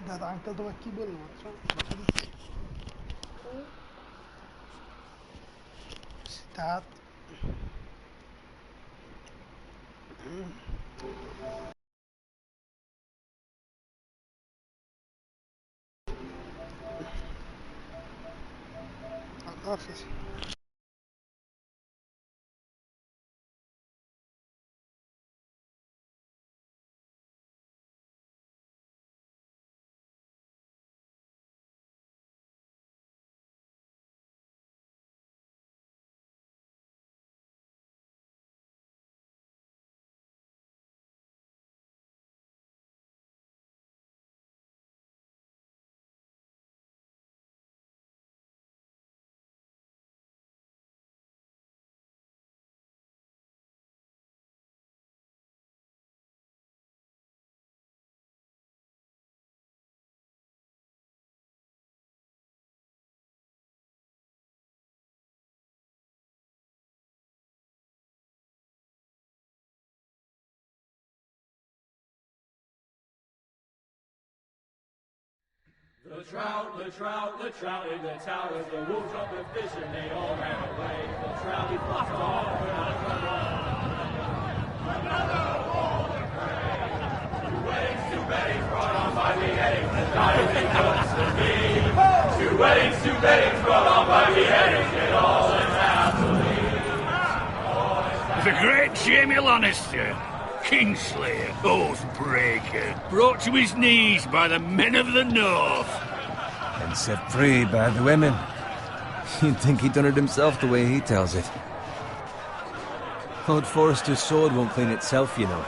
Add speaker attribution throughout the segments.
Speaker 1: দাদা আঙ্কেল তোমাকে কি বললো মাত্র? সিদ্ধার্থ আল্লাহ হাফেজ।
Speaker 2: The trout in the towers, the wolves of the fish, and they all ran away. The trout, he flopped off, and I come on. Another war to pray. Two weddings brought on by beheadings, and diving jokes to me. Two weddings brought on by beheadings, and all is happily.
Speaker 3: The great Jamie Lannister, Kingslayer, Oathbreaker, brought to his knees by the men of the North.
Speaker 4: And set free by the women. You'd think he'd done it himself the way he tells it. Lord Forrester's sword won't clean itself, you know.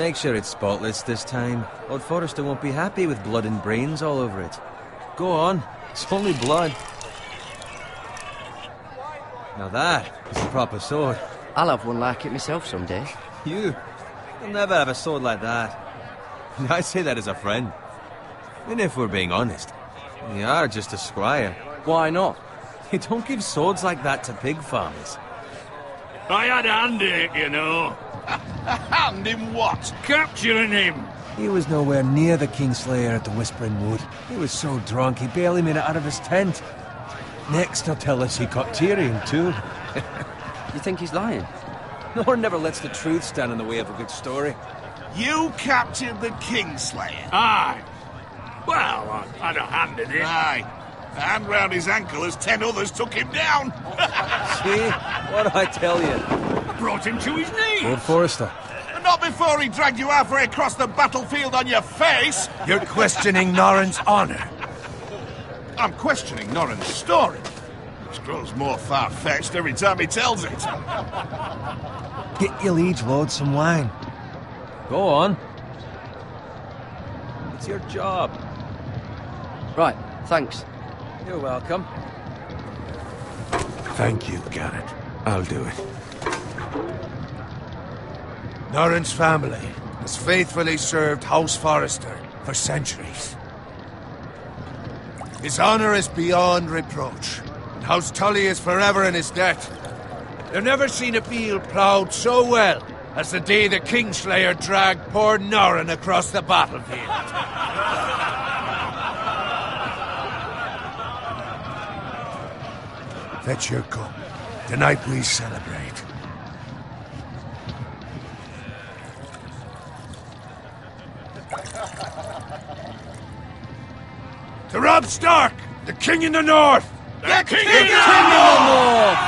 Speaker 4: Make sure it's spotless this time. Lord Forrester won't be happy with blood and brains all over it. Go on, it's only blood. Now that is a proper sword.
Speaker 5: I'll have one like it myself someday.
Speaker 4: You'll never have a sword like that. And I say that as a friend. And if we're being honest, you are just a squire.
Speaker 5: Why not?
Speaker 4: You don't give swords like that to pig farmers.
Speaker 3: I had a hand in it, you know.
Speaker 6: A hand in what?
Speaker 3: Capturing him.
Speaker 4: He was nowhere near the Kingslayer at the Whispering Wood. He was so drunk he barely made it out of his tent. Next he'll tell us he caught Tyrion too.
Speaker 5: You think he's lying?
Speaker 4: No one never lets the truth stand in the way of a good story.
Speaker 6: You captured the Kingslayer?
Speaker 3: Aye. Well, I had a hand in it.
Speaker 6: Aye. A hand round his ankle as 10 others took him down.
Speaker 4: See? What do I tell you?
Speaker 3: I brought him to his knees.
Speaker 4: Lord Forrester.
Speaker 6: Not before he dragged you halfway across the battlefield on your face.
Speaker 7: You're questioning Norrin's honor.
Speaker 6: I'm questioning Norrin's story, which grows more far-fetched every time he tells it.
Speaker 4: Get your liege lord some wine. Go on. It's your job.
Speaker 5: Right, thanks.
Speaker 4: You're welcome.
Speaker 7: Thank you, Garrett. I'll do it. Norrin's family has faithfully served House Forrester for centuries. His honor is beyond reproach, and House Tully is forever in his debt. They've never seen a field ploughed so well as the day the Kingslayer dragged poor Norrin across the battlefield. Fetch your cup. Tonight we celebrate. To Robb Stark, the King in the North!
Speaker 6: The King
Speaker 7: in the North!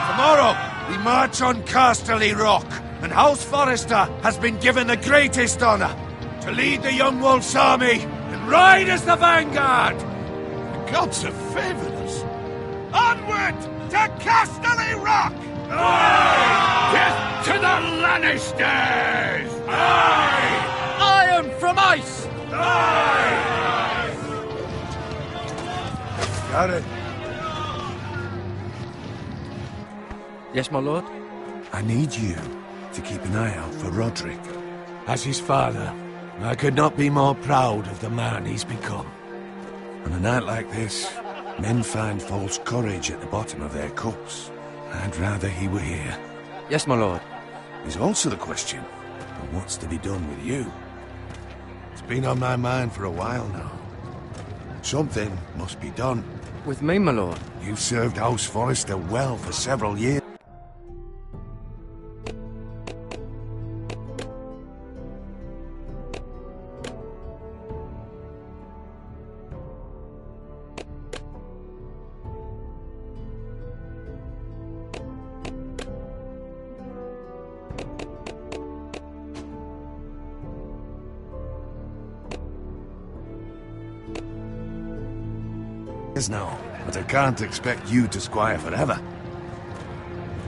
Speaker 7: Tomorrow, we march on Casterly Rock, and House Forrester has been given the greatest honor to lead the Young Wolf's army and ride as the vanguard!
Speaker 6: The gods have favored us. Onward to Casterly Rock!
Speaker 3: Aye! Death to the Lannisters!
Speaker 6: Aye!
Speaker 5: Iron from ice!
Speaker 6: Aye!
Speaker 7: Got it.
Speaker 5: Yes, my lord?
Speaker 7: I need you to keep an eye out for Roderick. As his father, I could not be more proud of the man he's become. On a night like this, Men find false courage at the bottom of their cups. I'd rather he were here.
Speaker 5: Yes, my lord.
Speaker 7: Is also the question of what's to be done with you. It's been on my mind for a while now. Something must be done.
Speaker 5: With me, my lord.
Speaker 7: You've served House Forrester well for several years. Now, but I can't expect you to squire forever.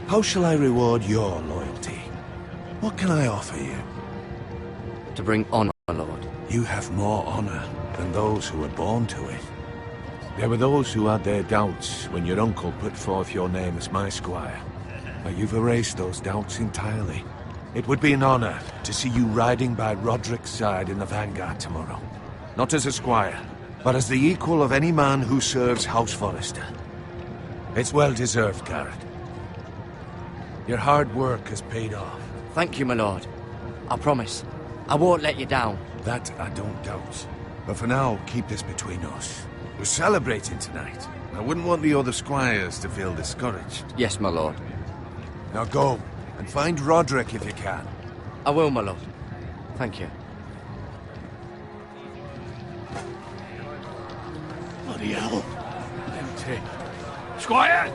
Speaker 7: How shall I reward your loyalty? What can I offer you?
Speaker 5: To bring honor, my lord.
Speaker 7: You have more honor than those who were born to it. There were those who had their doubts when your uncle put forth your name as my squire. But you've erased those doubts entirely. It would be an honor to see you riding by Roderick's side in the vanguard tomorrow. Not as a squire, but as the equal of any man who serves House Forrester. It's well deserved, Garrett. Your hard work has paid off.
Speaker 5: Thank you, my lord. I promise. I won't let you down.
Speaker 7: That I don't doubt. But for now, keep this between us. We're celebrating tonight. I wouldn't want the other squires to feel discouraged.
Speaker 5: Yes, my lord.
Speaker 7: Now go, and find Roderick if you can.
Speaker 5: I will, my lord. Thank you.
Speaker 3: Bloody hell. Empty. Squire!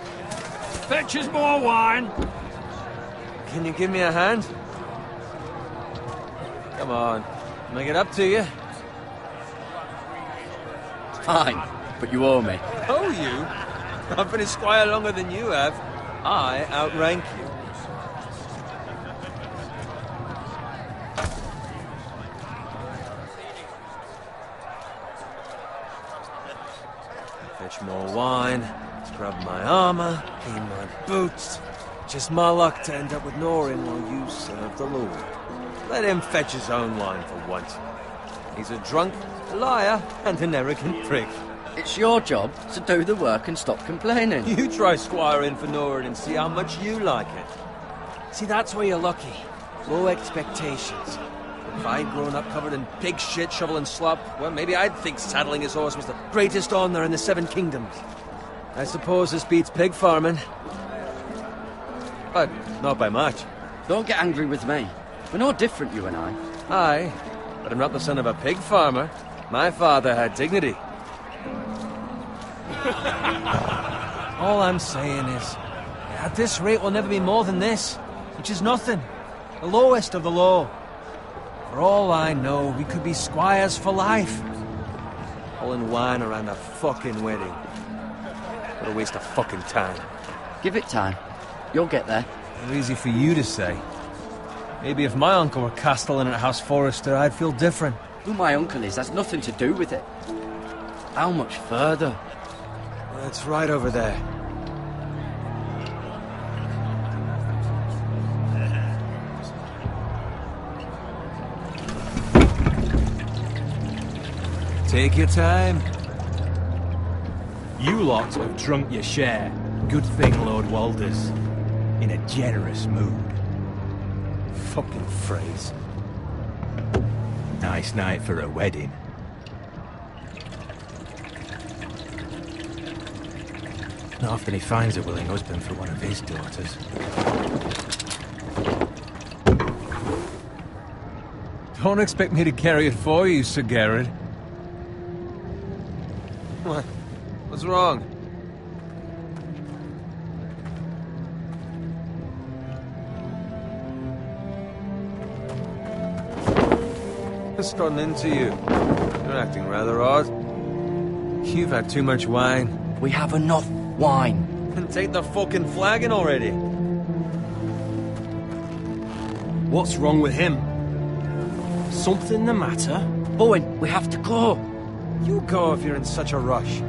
Speaker 3: Fetch us more wine!
Speaker 4: Can you give me a hand? Come on, make it up to you.
Speaker 5: Fine, but you owe me.
Speaker 4: Oh, you? I've been a squire longer than you have. I outrank you. Fetch more wine, scrub my armor, clean my boots. Just my luck to end up with Norin while you serve the Lord. Let him fetch his own wine for once. He's a drunk, a liar, and an arrogant prick.
Speaker 5: It's your job to do the work and stop complaining.
Speaker 4: You try squiring for Norin and see how much you like it. See, that's where you're lucky. Low expectations. If I'd grown up covered in pig shit, shoveling slop, well, maybe I'd think saddling his horse was the greatest honour in the Seven Kingdoms. I suppose this beats pig farming. But not by much.
Speaker 5: Don't get angry with me. We're no different, you and I.
Speaker 4: Aye, but I'm not the son of a pig farmer. My father had dignity. All I'm saying is, at this rate we'll never be more than this, which is nothing. The lowest of the low. For all I know, we could be squires for life. Pulling wine around a fucking wedding. What a waste of fucking time.
Speaker 5: Give it time. You'll get there.
Speaker 4: Easy for you to say. Maybe if my uncle were castellan at House Forrester, I'd feel different.
Speaker 5: Who my uncle is has nothing to do with it. How much further?
Speaker 4: It's right over there. Take your time.
Speaker 8: You lot have drunk your share. Good thing Lord Walder's in a generous mood.
Speaker 4: Fucking phrase.
Speaker 8: Nice night for a wedding. Not often he finds a willing husband for one of his daughters.
Speaker 4: Don't expect me to carry it for you, Sir Garrett. What? What's wrong? What's gotten into you? You're acting rather odd. You've had too much wine.
Speaker 5: We have enough wine.
Speaker 4: Then take the fucking flagon already.
Speaker 8: What's wrong with him? Something the matter?
Speaker 5: Bowen, we have to go.
Speaker 4: You go if you're in such a rush.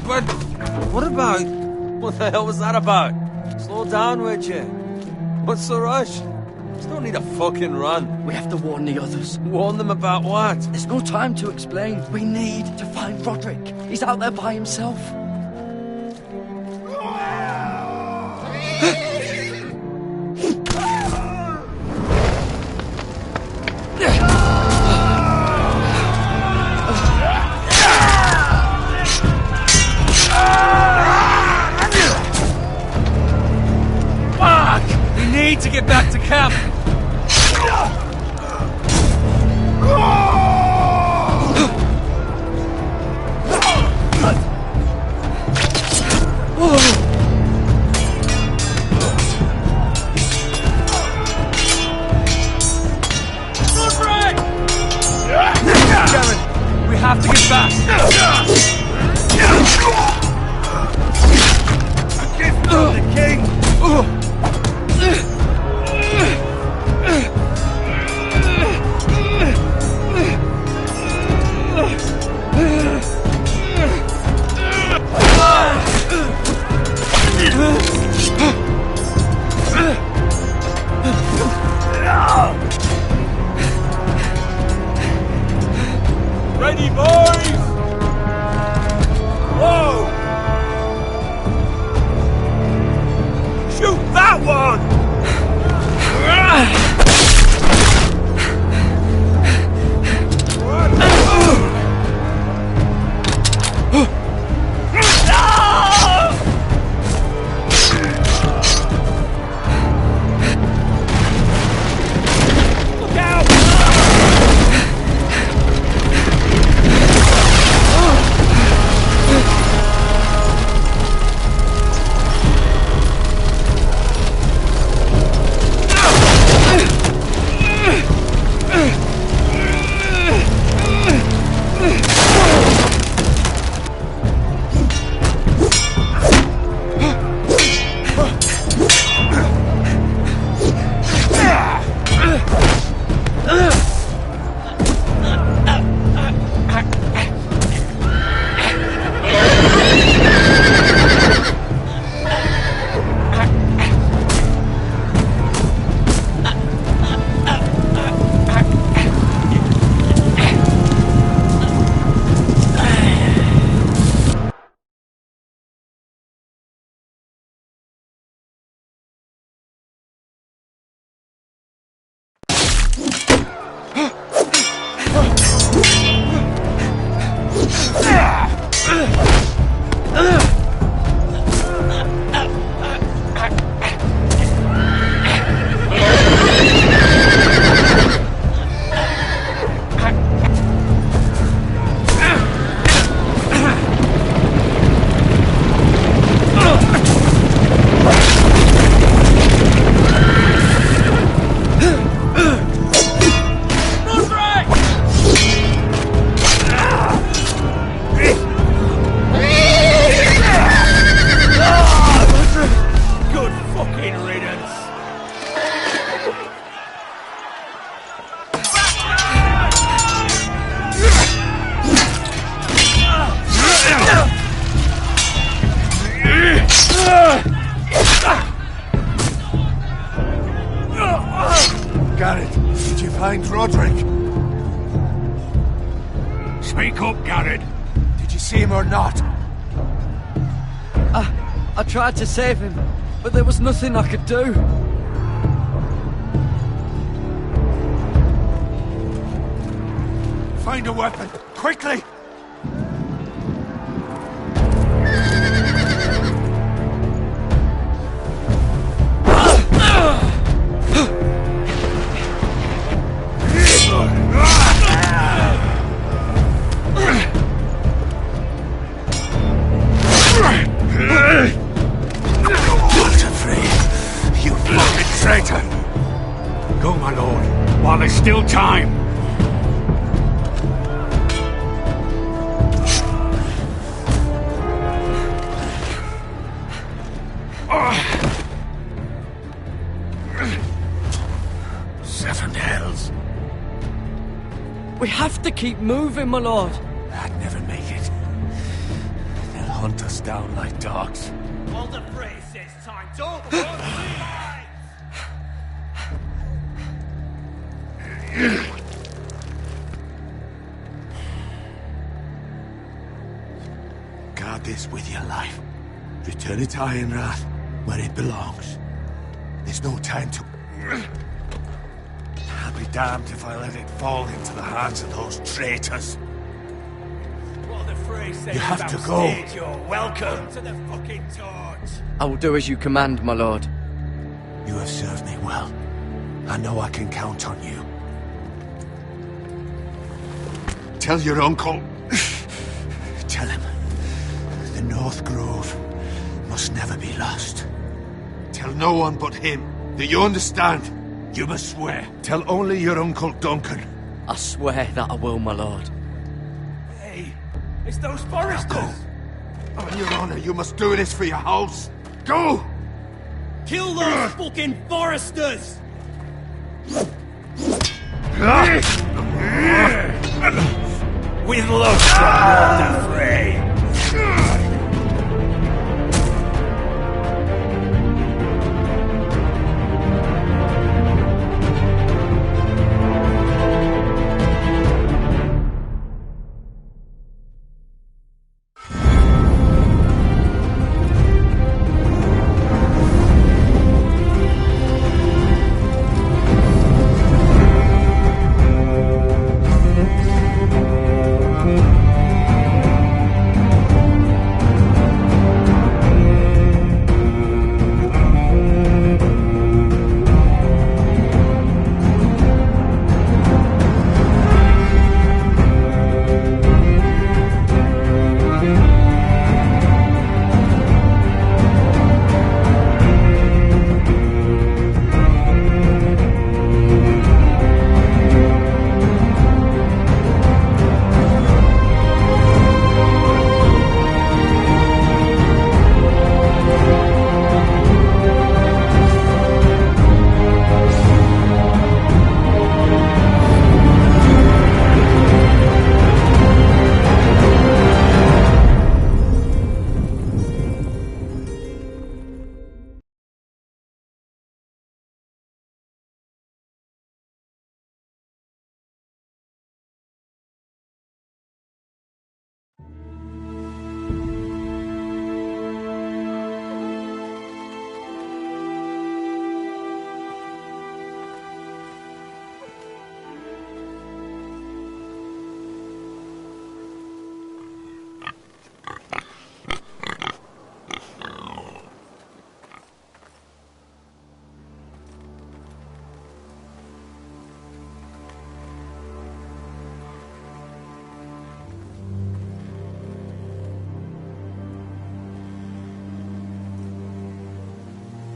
Speaker 4: But what about... What the hell was that about? Slow down, would you? What's the rush? There's no need to fucking run.
Speaker 5: We have to warn the others.
Speaker 4: Warn them about what?
Speaker 5: There's no time to explain. We need to find Roderick. He's out there by himself.
Speaker 4: We need to get back to camp. Garen, we have to get back. A gift from the king. Ready, boys! Whoa! Shoot that one! Look out!
Speaker 7: Garrett, did you find Roderick?
Speaker 3: Speak up, Garrett.
Speaker 7: Did you see him or not?
Speaker 5: I tried to save him, but there was nothing I could do.
Speaker 7: Find a weapon, quickly!
Speaker 3: You fucking traitor! Go, my lord, while there's still time. Seven hells.
Speaker 5: We have to keep moving, my lord.
Speaker 3: I'd never make it. They'll hunt us down like dogs.
Speaker 2: Walder Frey says time to overrun the lines!
Speaker 7: Guard this with your life. Return it to Ironrath, where it belongs. There's no time to... I'll be damned if I let it fall into the hands of those traitors. You have to go.
Speaker 3: You're welcome to the fucking torch.
Speaker 5: I will do as you command, my lord.
Speaker 7: You have served me well. I know I can count on you. Tell your uncle... Tell him. The North Grove must never be lost. Tell no one but him. Do you understand? You must swear. Tell only your Uncle Duncan.
Speaker 5: I swear that I will, my lord.
Speaker 3: Hey, it's those foresters.
Speaker 7: Go. On your honor, you must do this for your house. Go!
Speaker 3: Kill those fucking foresters! With love from Walder Frey.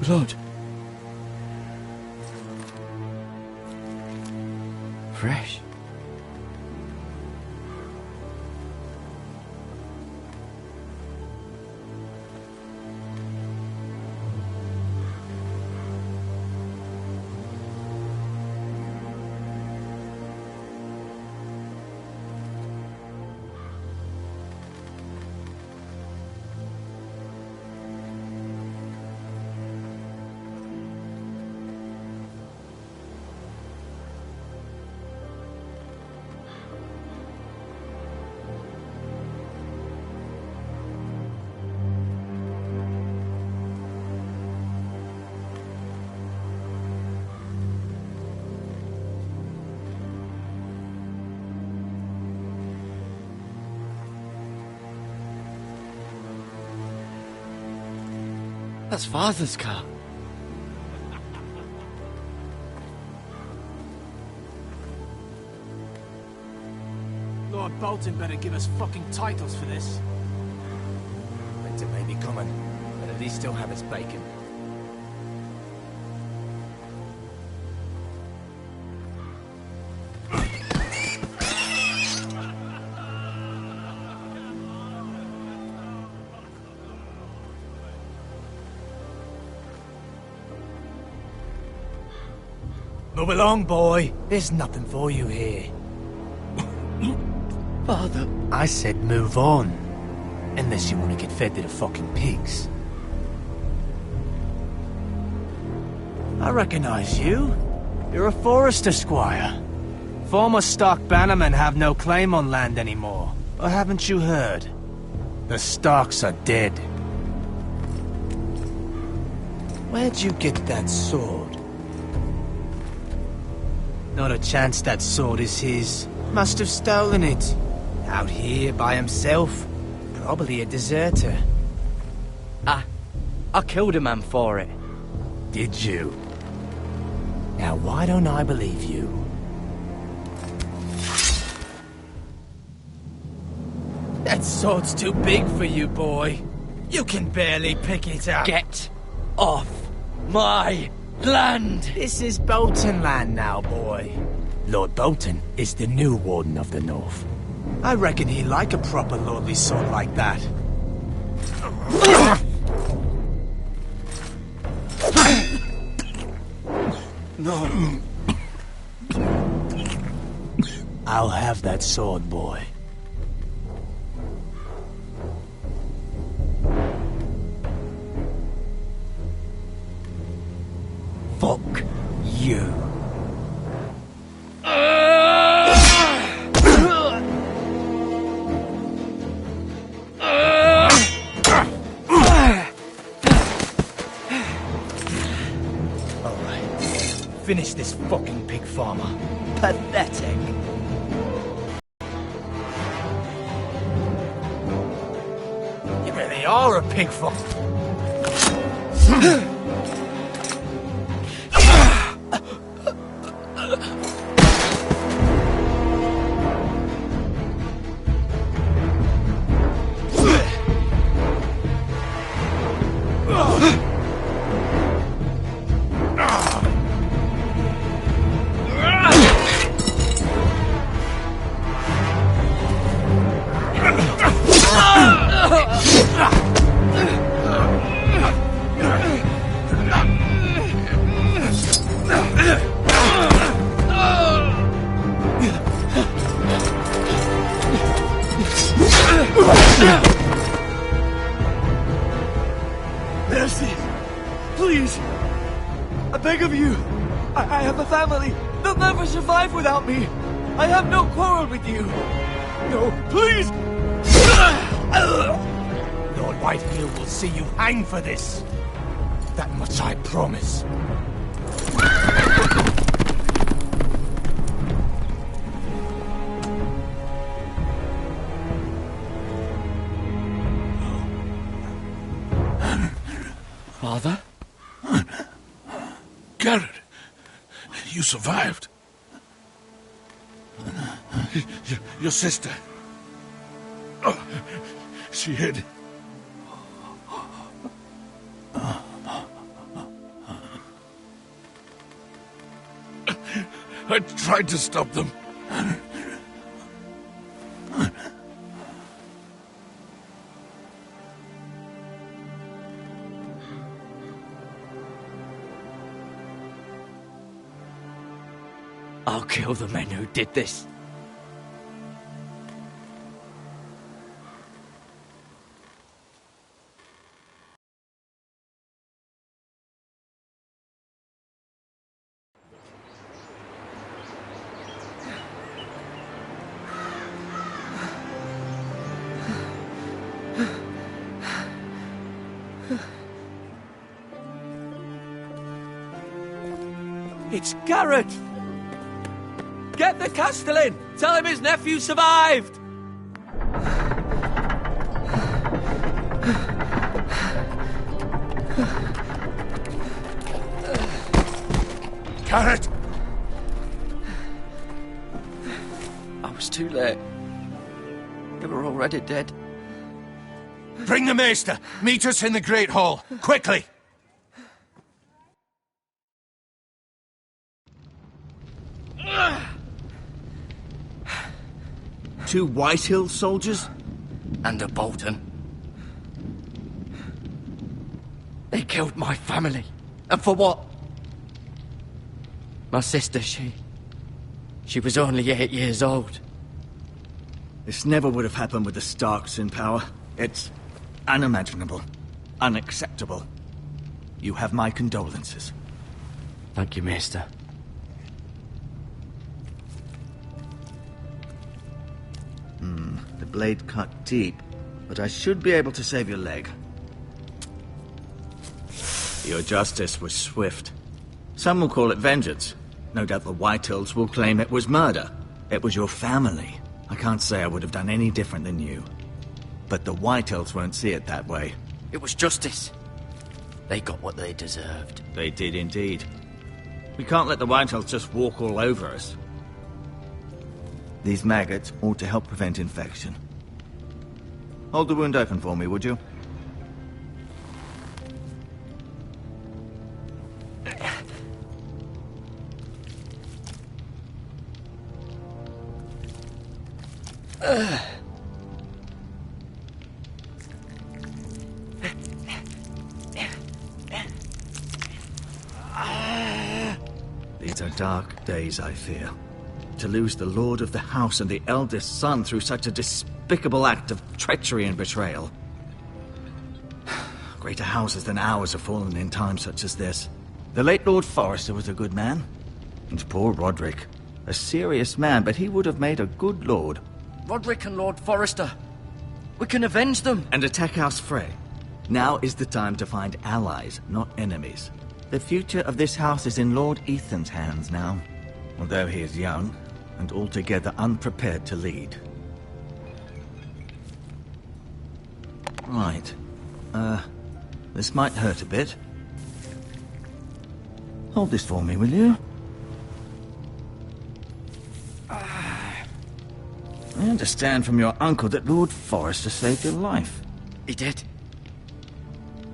Speaker 5: Lord. Fresh. That's Father's car.
Speaker 4: Lord Bolton better give us fucking titles for this.
Speaker 8: Winter may be coming, but at least still have its bacon. Move along, boy. There's nothing for you here.
Speaker 5: Father.
Speaker 8: I said move on. Unless you want to get fed to the fucking pigs. I recognize you. You're a Forrester squire.
Speaker 4: former Stark bannermen have no claim on land anymore. Or haven't you heard? The Starks are dead. Where'd you get that sword? Not a chance that sword is his. Must have stolen it. Out here by himself. Probably a deserter.
Speaker 5: I killed a man for it.
Speaker 4: Did you? Now why don't I believe you? That sword's too big for you, boy. You can barely pick it up.
Speaker 5: Get off my land!
Speaker 4: This is Bolton land now, boy. Lord Bolton is the new Warden of the North. I reckon he'd like a proper lordly sword like that. No. I'll have that sword, boy. Fuck you. Finish this fucking pig farmer. Pathetic. You really are a pig farmer.
Speaker 9: Mercy! Please! I beg of you! I have a family! They'll never survive without me! I have no quarrel with you! No, please!
Speaker 4: Lord Whitefield will see you hang for this. That much I promise.
Speaker 5: Father?
Speaker 6: Garrett, you survived. Your sister. Oh, she hid. I tried to stop them.
Speaker 5: I'll kill the men who did this.
Speaker 9: It's Garrett! Get the Castellan! Tell him his nephew survived!
Speaker 6: Garrett!
Speaker 5: I was too late. They were already dead.
Speaker 7: Bring the Maester! Meet us in the Great Hall! Quickly!
Speaker 9: Two Whitehill soldiers?
Speaker 5: And a Bolton. They killed my family. And for what? My sister, she was only 8 years old.
Speaker 9: This never would have happened with the Starks in power. It's unimaginable. Unacceptable. You have my condolences.
Speaker 5: Thank you, Maester.
Speaker 10: The blade cut deep, but I should be able to save your leg. Your justice was swift. Some will call it vengeance. No doubt the Whitehills will claim it was murder. It was your family. I can't say I would have done any different than you. But the Whitehills won't see it that way.
Speaker 5: It was justice. They got what they deserved.
Speaker 10: They did indeed. We can't let the Whitehills just walk all over us. These maggots ought to help prevent infection. Hold the wound open for me, would you? These are dark days, I fear. To lose the lord of the house and the eldest son through such a despicable act of treachery and betrayal. Greater houses than ours have fallen in times such as this. The late Lord Forrester was a good man. And poor Roderick. A serious man, but he would have made a good lord.
Speaker 5: Roderick and Lord Forrester. We can avenge them.
Speaker 10: And attack House Frey. Now is the time to find allies, not enemies. The future of this house is in Lord Ethan's hands now. Although he is young, and altogether unprepared to lead. Right. This might hurt a bit. Hold this for me, will you? I understand from your uncle that Lord Forrester saved your life.
Speaker 5: He did.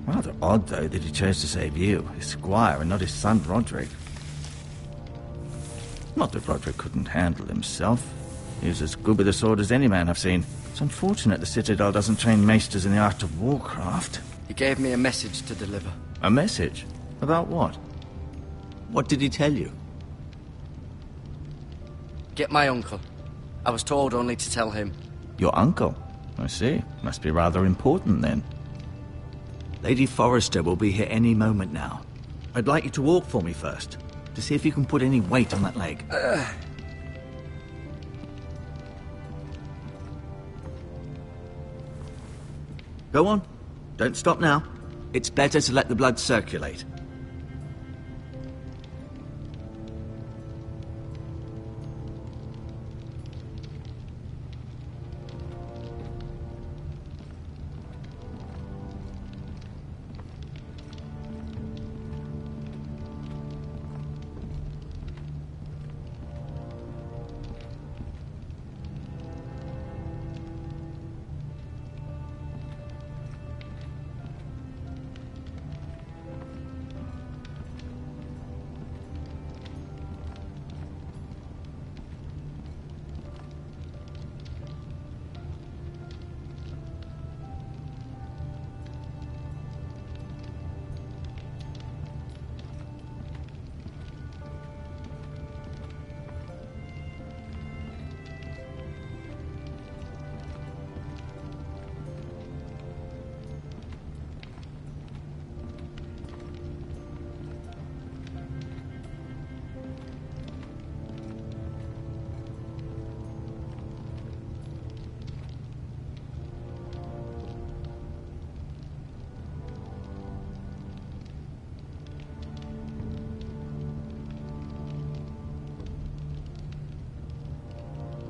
Speaker 10: Rather odd, though, that he chose to save you, his squire, and not his son Roderick. Not that Roderick couldn't handle himself. He was as good with a sword as any man I've seen. It's unfortunate the Citadel doesn't train maesters in the art of warcraft.
Speaker 5: He gave me a message to deliver.
Speaker 10: A message? About what? What did he tell you?
Speaker 5: Get my uncle. I was told only to tell him.
Speaker 10: Your uncle? I see. Must be rather important, then. Lady Forrester will be here any moment now. I'd like you to walk for me first, to see if you can put any weight on that leg. Go on. Don't stop now. It's better to let the blood circulate.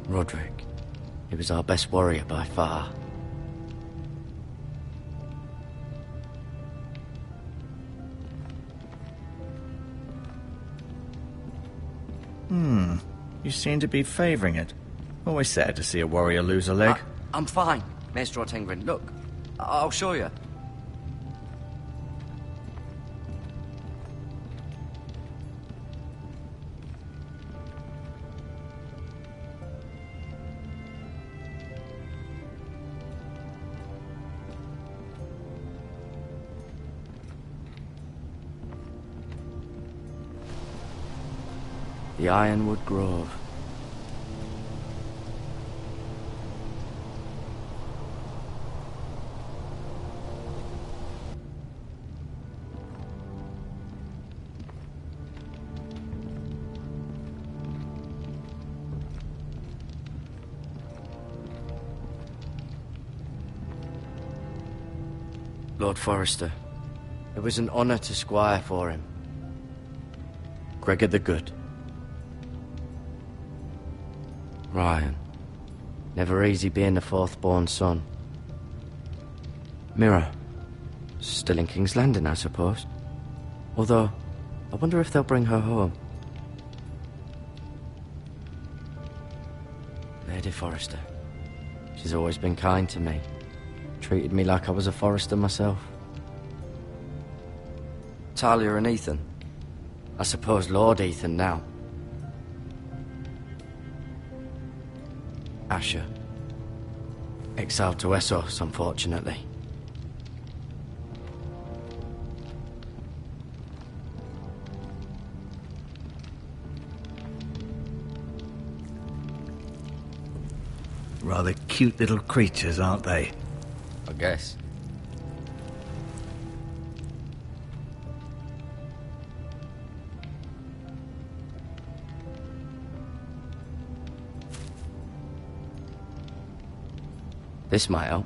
Speaker 5: Roderick. He was our best warrior by far.
Speaker 10: You seem to be favouring it. Always sad to see a warrior lose a leg.
Speaker 5: I'm fine, Maester Ortengrin. Look, I'll show you. The Ironwood Grove. Lord Forrester, it was an honor to squire for him. Gregor the Good. Ryan. Never easy being the fourth-born son. Mira. Still in King's Landing, I suppose. Although, I wonder if they'll bring her home. Lady Forrester. She's always been kind to me. Treated me like I was a Forrester myself. Talia and Ethan. I suppose Lord Ethan now. Asher. Exiled to Essos, unfortunately.
Speaker 10: Rather cute little creatures, aren't they?
Speaker 5: I guess. This might help.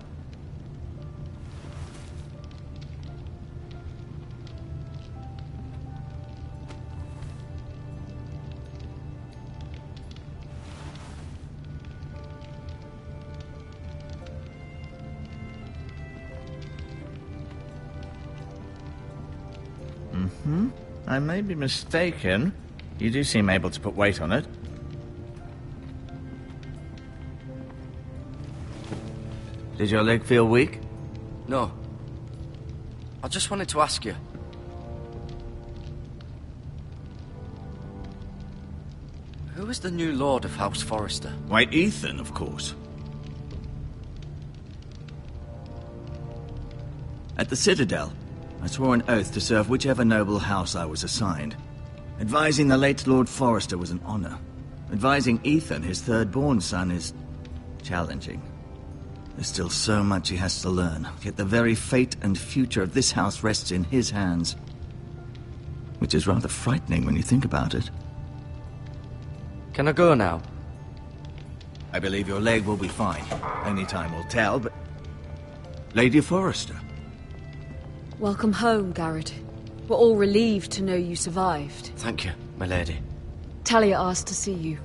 Speaker 10: I may be mistaken. You do seem able to put weight on it. Did your leg feel weak?
Speaker 5: No. I just wanted to ask you. Who is the new Lord of House Forrester?
Speaker 10: Why, Ethan, of course. At the Citadel, I swore an oath to serve whichever noble house I was assigned. Advising the late Lord Forrester was an honor. Advising Ethan, his third-born son, is challenging. There's still so much he has to learn, yet the very fate and future of this house rests in his hands. Which is rather frightening when you think about it.
Speaker 5: Can I go now?
Speaker 10: I believe your leg will be fine. Only time will tell, but... Lady Forrester.
Speaker 11: Welcome home, Garrett. We're all relieved to know you survived.
Speaker 5: Thank you, my lady.
Speaker 11: Talia asked to see you.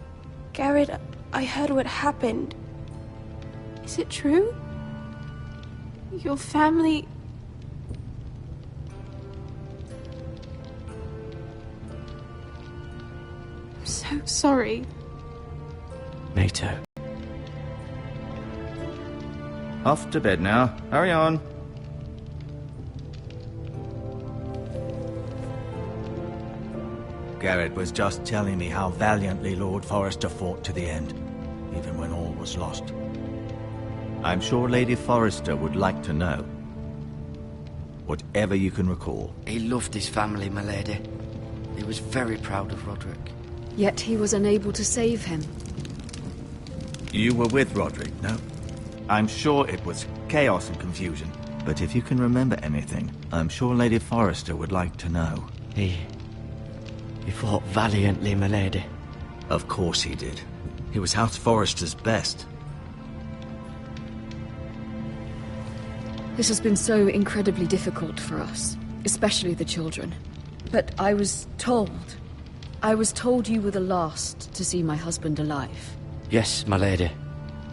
Speaker 12: Garrett, I heard what happened. Is it true? Your family... I'm so sorry.
Speaker 5: Me too.
Speaker 10: Off to bed now. Hurry on. Garrett was just telling me how valiantly Lord Forrester fought to the end, even when all was lost. I'm sure Lady Forrester would like to know. Whatever you can recall.
Speaker 5: He loved his family, my lady. He was very proud of Roderick.
Speaker 11: Yet he was unable to save him.
Speaker 10: You were with Roderick, no? I'm sure it was chaos and confusion. But if you can remember anything, I'm sure Lady Forrester would like to know.
Speaker 5: He fought valiantly, my lady.
Speaker 10: Of course he did. He was House Forrester's best.
Speaker 11: This has been so incredibly difficult for us, especially the children. But I was told you were the last to see my husband alive.
Speaker 5: Yes, my lady.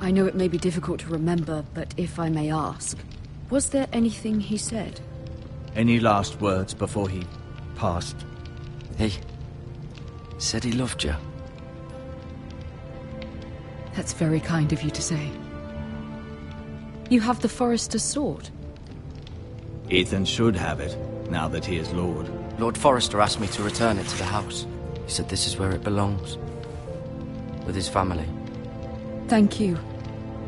Speaker 11: I know it may be difficult to remember, but if I may ask, was there anything he said?
Speaker 10: Any last words before he passed?
Speaker 5: He said he loved you.
Speaker 11: That's very kind of you to say. You have the Forrester's sword.
Speaker 10: Ethan should have it, now that he is Lord.
Speaker 5: Lord Forrester asked me to return it to the house. He said this is where it belongs. With his family.
Speaker 11: Thank you,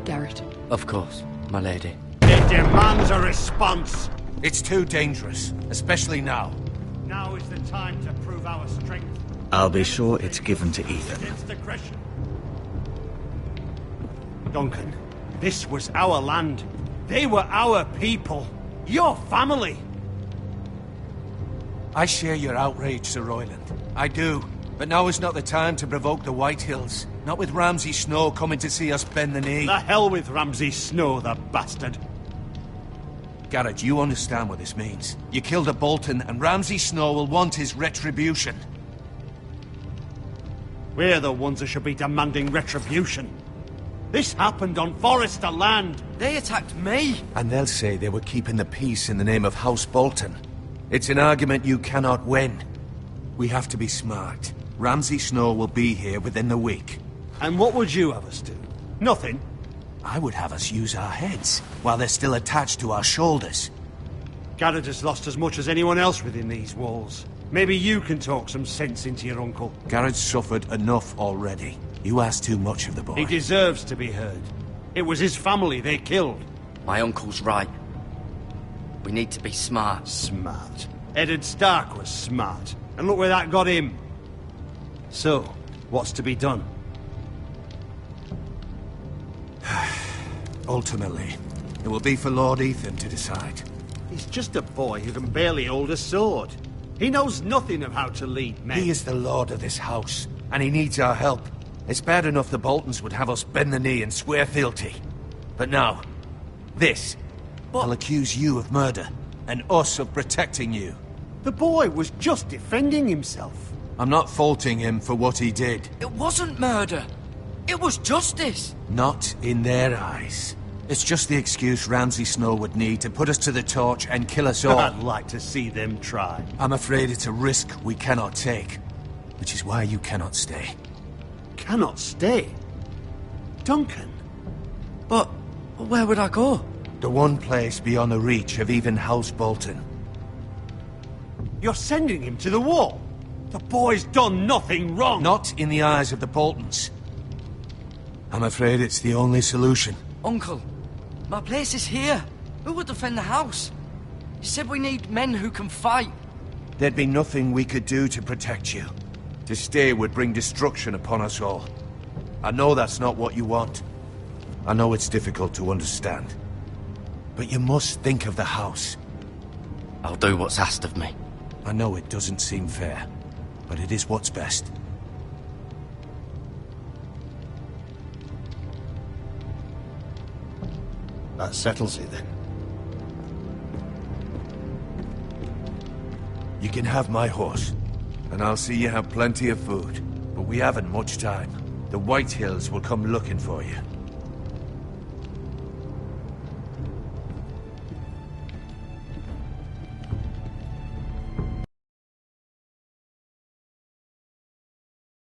Speaker 11: Garrett.
Speaker 5: Of course, my lady.
Speaker 7: It demands a response. It's too dangerous, especially now.
Speaker 13: Now is the time to prove our strength.
Speaker 10: I'll be sure it's given to Ethan.
Speaker 13: Against aggression. Duncan, this was our land. They were our people. Your family.
Speaker 7: I share your outrage, Sir Royland. I do. But now is not the time to provoke the Whitehills. Not with Ramsay Snow coming to see us bend the knee.
Speaker 13: The hell with Ramsay Snow, the bastard.
Speaker 7: Garrett, you understand what this means. You killed a Bolton, and Ramsay Snow will want his retribution.
Speaker 13: We're the ones that should be demanding retribution. This happened on Forrester land.
Speaker 5: They attacked me.
Speaker 7: And they'll say they were keeping the peace in the name of House Bolton. It's an argument you cannot win. We have to be smart. Ramsay Snow will be here within the week.
Speaker 13: And what would you have us do? Nothing.
Speaker 7: I would have us use our heads, while they're still attached to our shoulders.
Speaker 13: Garrett has lost as much as anyone else within these walls. Maybe you can talk some sense into your uncle.
Speaker 7: Garrett's suffered enough already. You ask too much of the boy.
Speaker 13: He deserves to be heard. It was his family they killed.
Speaker 5: My uncle's right. We need to be smart.
Speaker 13: Smart. Eddard Stark was smart. And look where that got him. So, what's to be done?
Speaker 7: Ultimately, it will be for Lord Ethan to decide.
Speaker 13: He's just a boy who can barely hold a sword. He knows nothing of how to lead men.
Speaker 7: He is the lord of this house, and he needs our help. It's bad enough the Boltons would have us bend the knee and swear fealty. But now, this. I'll accuse you of murder, and us of protecting you.
Speaker 13: The boy was just defending himself.
Speaker 7: I'm not faulting him for what he did.
Speaker 5: It wasn't murder. It was justice.
Speaker 7: Not in their eyes. It's just the excuse Ramsay Snow would need to put us to the torch and kill us all.
Speaker 13: I'd like to see them try.
Speaker 7: I'm afraid it's a risk we cannot take, which is why you cannot stay.
Speaker 13: Cannot stay? Duncan?
Speaker 5: But where would I go?
Speaker 7: The one place beyond the reach of even House Bolton.
Speaker 13: You're sending him to the wall? The boy's done nothing wrong!
Speaker 7: Not in the eyes of the Boltons. I'm afraid it's the only solution.
Speaker 5: Uncle, my place is here. Who will defend the house? You said we need men who can fight.
Speaker 7: There'd be nothing we could do to protect you. To stay would bring destruction upon us all. I know that's not what you want. I know it's difficult to understand. But you must think of the house.
Speaker 5: I'll do what's asked of me.
Speaker 7: I know it doesn't seem fair, but it is what's best.
Speaker 13: That settles it then.
Speaker 7: You can have my horse, and I'll see you have plenty of food. But we haven't much time. The White Hills will come looking for you.